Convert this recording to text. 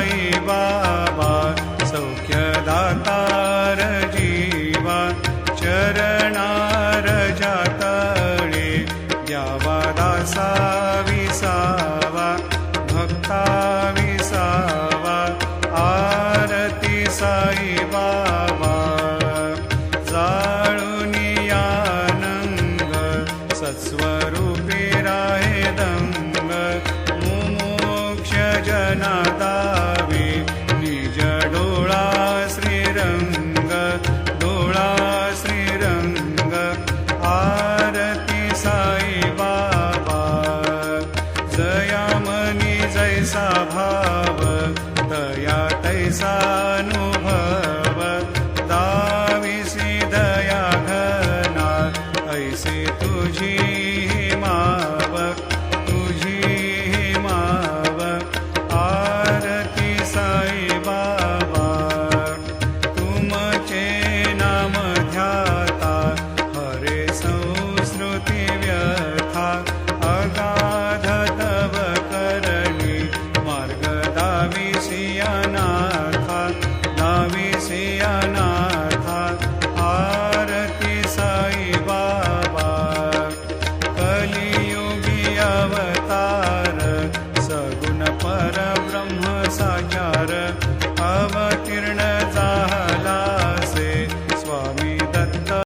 साई बाबा सौख्यदातार जीवा चरणार जातळे द्यावा दासा विसावा भक्ता विसावा आरती साई बाबा जाळूनी आनंद सत्स्वरूपी राहे दंग मुमोक्ष जना दावे निज डोळा श्रीरंग डोळा श्रीरंग आरती साई बाबा जया मनी जैसा भाव तया तैसा